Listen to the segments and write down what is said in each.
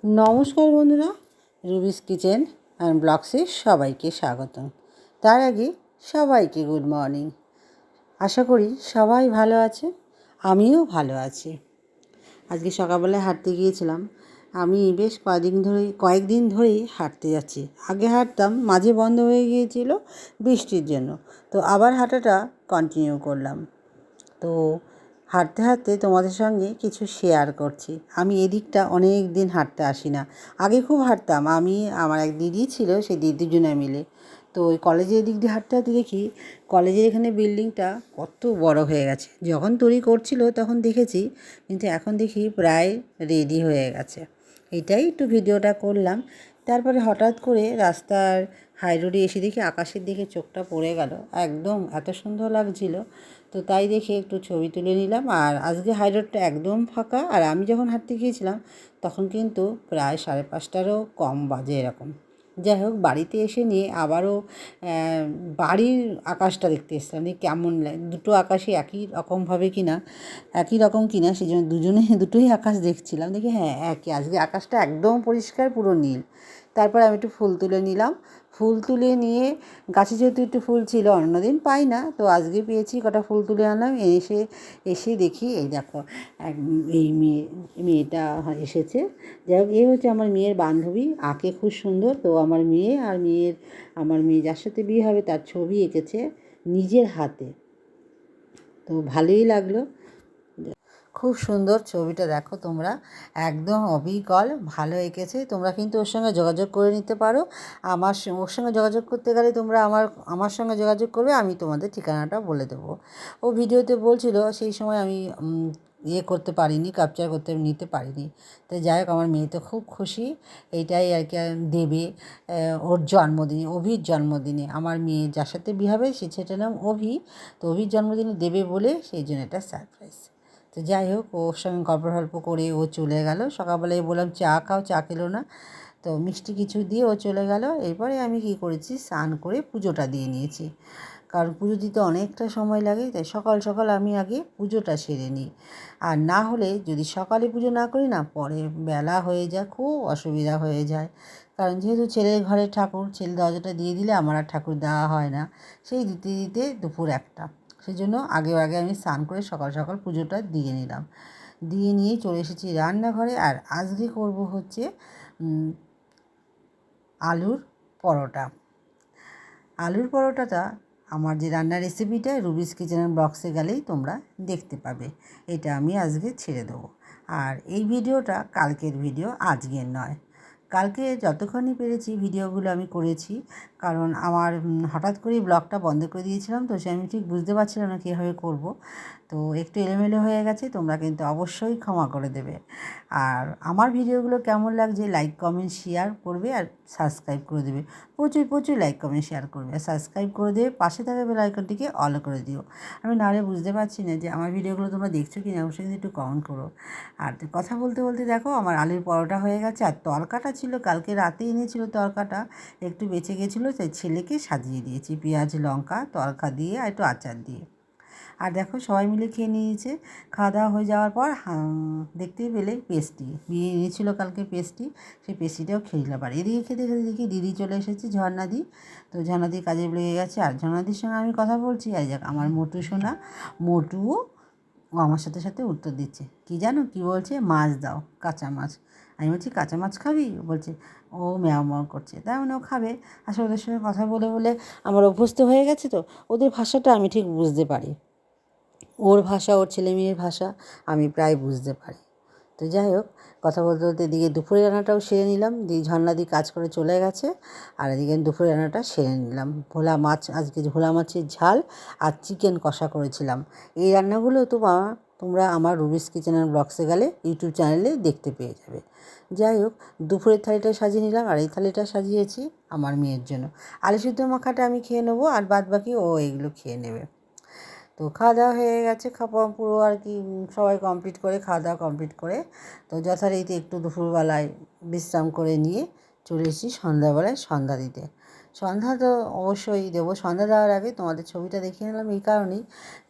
নমস্কার বন্ধুরা, রুবিস kitchen and ব্লগসে সবাইকে স্বাগতম। তার আগে সবাইকে গুড মর্নিং। আশা করি সবাই ভালো আছে, আমিও ভালো আছি। আজকে সকালবেলায় হাঁটতে গিয়েছিলাম। আমি বেশ কয়েকদিন ধরেই হাঁটতে যাচ্ছি। আগে হাঁটতাম, মাঝে বন্ধ হয়ে গিয়েছিল বৃষ্টির জন্য, তো আবার হাঁটাটা কন্টিনিউ করলাম। তো হাঁটতে হাঁটতে তোমাদের সঙ্গে কিছু শেয়ার করছি। আমি এদিকটা অনেক দিন হাঁটতে আসি না। আগে খুব হাঁটতাম, আমি আমার এক দিদি ছিল, সেই দিদি দুজনে মিলে। তো ওই কলেজের দিক দিয়ে হাঁটতে হাঁটতে দেখি কলেজের এখানে বিল্ডিংটা কত বড় হয়ে গেছে। যখন তৈরি করছিল তখন দেখেছি, কিন্তু এখন দেখি প্রায় রেডি হয়ে গেছে। এটাই একটু ভিডিওটা করলাম। তারপরে হঠাৎ করে রাস্তার হাই রোডে এসে দেখি আকাশের দিকে চোখটা পড়ে গেল, একদম এত সুন্দর লাগছিল। তো তাই দেখে একটু ছবি তুলে নিলাম। আর আজকে হাই রোডটা একদম ফাঁকা, আর আমি যখন হাঁটতে গিয়েছিলাম তখন কিন্তু প্রায় 5:30টারও কম বাজে এরকম। যাই হোক, বাড়িতে এসে নিয়ে আবারও বাড়ির আকাশটা দেখতে এসেছিলাম, কেমন লাগে দুটো আকাশই একই রকম কিনা সেই জন্য দুটোই আকাশ দেখছিলাম। দেখি হ্যাঁ একই, আজকে আকাশটা একদম পরিষ্কার, পুরো নীল। তারপর আমি একটু ফুল তুলে নিলাম। ফুল তুলে নিয়ে গাছে যেহেতু একটু ফুল ছিল, অন্যদিন পাই না, তো আজকে পেয়েছি, কটা ফুল তুলে আনলাম। এসে দেখি এই দেখো এই মেয়েটা এসেছে। যাই হোক, হচ্ছে আমার মেয়ের বান্ধবী, আঁকে খুব সুন্দর। তো আমার মেয়ে যার সাথে বিয়ে হবে তার ছবি এঁকেছে নিজের হাতে। তো ভালোই লাগলো, খুব সুন্দর ছবিটা দেখো তোমরা, একদম অবিকল, ভালো এঁকেছে। তোমরা কিন্তু ওর সঙ্গে যোগাযোগ করে নিতে পারো। ওর সঙ্গে যোগাযোগ করতে গেলে তোমরা আমার সঙ্গে যোগাযোগ করবে, আমি তোমাদের ঠিকানাটা বলে দেবো। ও ভিডিওতে বলছিল, সেই সময় আমি করতে পারিনি, ক্যাপচার করতে নিতে পারিনি। তো যাই হোক, আমার মেয়ে তো খুব খুশি। এইটাই আর কি দেবে ওর জন্মদিনে, অভির জন্মদিনে। আমার মেয়ে যার সাথে বিয়ে হবে সে ছেলেটার নাম অভি, তো অভির জন্মদিনে দেবে বলে সেই জন্য একটা সারপ্রাইজ। তো যাই হোক, ওর সঙ্গে গল্প করে ও চলে গেল। সকালবেলায় বললাম চা খাও, চা খেলো না, তো মিষ্টি কিছু দিয়ে ও চলে গেল। এরপরে আমি কী করেছি, স্নান করে পুজোটা দিয়ে নিয়েছি, কারণ পুজো দিতে অনেকটা সময় লাগে। তাই সকাল সকাল আমি আগে পুজোটা সেরে নিই। আর না হলে যদি সকালে পুজো না করি না, পরে বেলা হয়ে যায়, খুব অসুবিধা হয়ে যায়। কারণ যেহেতু ছেলের ঘরে ঠাকুর, ছেলে দরজাটা দিয়ে দিলে আমার আর ঠাকুর দেওয়া হয় না, সেই দিতে দিতে দুপুর 1টা। সেই জন্য আগে আমি স্নান করে সকাল সকাল পুজোটা দিয়ে নিলাম। দিয়ে নিয়ে চলে এসেছি রান্নাঘরে। আর আজকে করব হচ্ছে আলুর পরোটা। আলুর পরোটাটা আমার যে রান্নার রেসিপিটা রুবিস কিচেনের বক্সে গেলেই তোমরা দেখতে পাবে। এটা আমি আজকে ছেড়ে দেবো। আর এই ভিডিওটা কালকের ভিডিও, আজকের নয়। কালকে যতক্ষণই পেরেছি ভিডিওগুলো আমি করেছি, কারণ আমার হঠাৎ করেই ব্লগটা বন্ধ করে দিয়েছিলাম, তো সে আমি ঠিক বুঝতে পারছিলাম না কীভাবে করব। তো একটু এলোমেলো হয়ে গেছে, তোমরা কিন্তু অবশ্যই ক্ষমা করে দেবে। আর আমার ভিডিওগুলো কেমন লাগছে লাইক কমেন্ট শেয়ার করবে, আর সাবস্ক্রাইব করে দেবে। প্রচুর লাইক কমেন্ট শেয়ার করবে, আর সাবস্ক্রাইব করে দেবে, পাশে থাকা বেল আইকনটিকে অল করে দিও। আমি নাহলে বুঝতে পারছি না যে আমার ভিডিওগুলো তোমরা দেখছো কি না, অবশ্যই কিন্তু একটু কমেন্ট করো। আর কথা বলতে বলতে দেখো আমার আলুর পরোটা হয়ে গেছে। আর তরকাটা ছিল, কালকে রাতে এনেছিল তরকাটা, একটু বেঁচে গেছিলো, তাই ছেলেকে সাজিয়ে দিয়েছি পেঁয়াজ লঙ্কা তরকা দিয়ে আর একটু আচার দিয়ে। আর দেখো সবাই মিলে খেয়ে নিয়েছে। খাওয়া দাওয়া হয়ে যাওয়ার পর দেখতেই পেলে পেস্টি বিয়ে এনেছিলো কালকে, পেস্টি, সেই পেস্টিটাও খেয়ে নিলাম। আর এদিকে খেতে দেখি দিদি চলে এসেছে, ঝর্ণাদি। তো ঝর্ণাদি কাজে লেগে গেছে, আর ঝর্ণাদির সঙ্গে আমি কথা বলছি। আর যাক, আমার মোটুও ও আমার সাথে উত্তর দিচ্ছে। কি জানো কি বলছে, মাছ দাও, কাঁচা মাছ। আমি বলছি কাঁচা মাছ খাবি? বলছে ও ম্যাও করছে, তাই মানে ও খাবে। আসলে ওদের সঙ্গে কথা বলে আমার অভ্যস্ত হয়ে গেছে, তো ওদের ভাষাটা আমি ঠিক বুঝতে পারি। ওর ভাষা, ওর ছেলে মেয়ের ভাষা আমি প্রায় বুঝতে পারি। তো যাই হোক, কথা বলতে বলতে এদিকে দুপুরের রান্নাটাও সেরে নিলাম। ঝর্ণাদি কাজ করে চলে গেছে, আর এদিকে দুপুরের রান্নাটা সেরে নিলাম। আজকে ভোলা মাছের ঝাল আর চিকেন কষা করেছিলাম। এই রান্নাগুলো তোমরা আমার রুবিস কিচেন অ্যান্ড ব্লগসে গেলে ইউটিউব চ্যানেলে দেখতে পেয়ে যাবে। যাই হোক, দুপুরের থালিটা সাজিয়ে নিলাম, আর এই থালিটা সাজিয়েছি আমার মেয়ের জন্য। আলু সিদ্ধ মাখাটা আমি খেয়ে নেবো, আর বাদ বাকি ও এগুলো খেয়ে নেবে। তো খাওয়া দাওয়া হয়ে গেছে, পুরো আর কি সবাই খাওয়া দাওয়া কমপ্লিট করে, তো যথারীতি একটু দুপুরবেলায় বিশ্রাম করে নিয়ে চলে এসেছি সন্ধ্যাবেলায় সন্ধ্যা দিতে। সন্ধ্যা তো অবশ্যই দেবো। সন্ধ্যা দেওয়ার আগে তোমাদের ছবিটা দেখিয়ে নিলাম এই কারণেই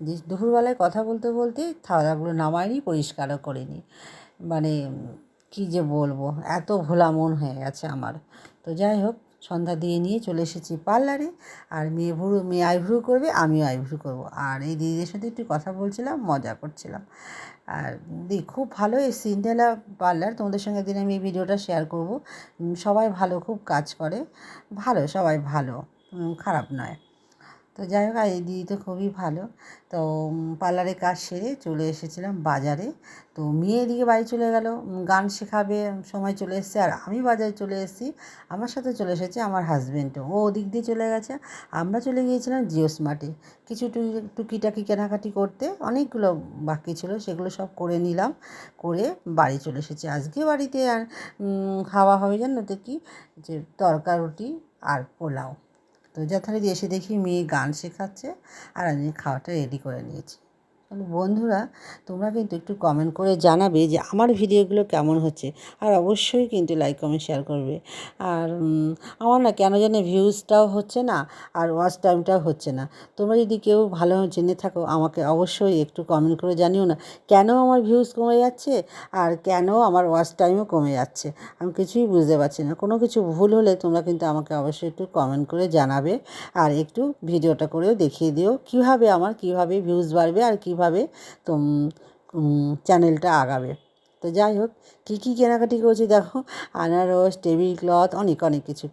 যে দুপুরবেলায় কথা বলতে বলতে থালাগুলো নামাইনি, পরিষ্কারও করিনি। মানে কী যে বলবো, এত ভোলা মন হয়ে গেছে আমার। তো যাই হোক, সন্ধ্যা দিয়ে নিয়ে চলে এসেছি পার্লারে। আর মেয়ে আইব্রু করবে, আমিও আইব্রু করব। আর এই দিদিদের সাথে একটু কথা বলছিলাম, মজা করছিলাম। আর খুব ভালো এই সিন্ড্রেলা পার্লার, তোমাদের সঙ্গে একদিন আমি এই ভিডিওটা শেয়ার করব। সবাই ভালো, খুব কাজ করে, ভালো, সবাই ভালো, খারাপ নয়। তো যাই হোক, আর এই দিদি তো খুবই ভালো। তো পার্লারের কাজ সেরে চলে এসেছিলাম বাজারে। তো মেয়ে এদিকে বাড়ি চলে গেল, গান শেখাবে, সময় চলে এসেছে। আর আমি বাজারে চলে এসেছি, আমার সাথে চলে এসেছে আমার হাজব্যান্ডও, ও ওদিক দিয়ে চলে গেছে। আমরা চলে গিয়েছিলাম জিও স্মার্টে কিছু টুকিটাকি কেনাকাটি করতে, অনেকগুলো বাকি ছিল, সেগুলো সব করে নিলাম, করে বাড়ি চলে এসেছি। আজকে বাড়িতে আর খাওয়া হবে জানো তো কি, যে তড়কা রুটি আর পোলাও। তো যথারীতি এসে দেখি মেয়ে গান শেখাচ্ছে আর আমি খাওয়াটা রেডি করে নিয়েছি। বন্ধুরা, তোমরা কিন্তু একটু কমেন্ট করে জানাবে যে আমার ভিডিওগুলো কেমন হচ্ছে, আর অবশ্যই কিন্তু লাইক কমেন্ট শেয়ার করবে। আর আমার না কেন জানি ভিউজটাও হচ্ছে না, আর ওয়াচ টাইমটাও হচ্ছে না। তোমরা যদি কেউ ভালো জেনে থাকো, আমাকে অবশ্যই একটু কমেন্ট করে জানিও না, কেন আমার ভিউজ কমে যাচ্ছে আর কেন আমার ওয়াচ টাইমও কমে যাচ্ছে। আমি কিছুই বুঝতে পারছি না। কোনো কিছু ভুল হলে তোমরা কিন্তু আমাকে অবশ্যই একটু কমেন্ট করে জানাবে, আর একটু ভিডিওটা করেও দেখিয়ে দিও কীভাবে কীভাবে ভিউজ বাড়বে আর কীভাবে চ্যানেলটা আগাবে। তো যাই হোক, কী কী কেনাকাটি করেছি দেখো, আনারস, টেবিল ক্লথ, অনেক অনেক কিছু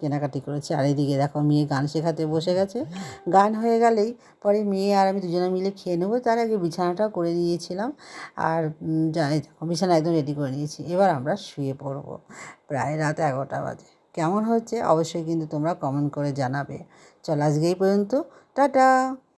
কেনাকাটি করেছি। আর এদিকে দেখো মেয়ে গান শেখাতে বসে গেছে। গান হয়ে গেলেই পরে মেয়ে আর আমি দুজনে মিলে খেয়ে নেবো। তার আগে বিছানাটাও করে নিয়েছিলাম, আর যাই দেখো বিছানা একদম রেডি করে নিয়েছি। এবার আমরা শুয়ে পড়বো, প্রায় রাত 11টা বাজে। কেমন হচ্ছে অবশ্যই কিন্তু তোমরা কমেন্ট করে জানাবে। চল আজকে এই পর্যন্ত, টাটা।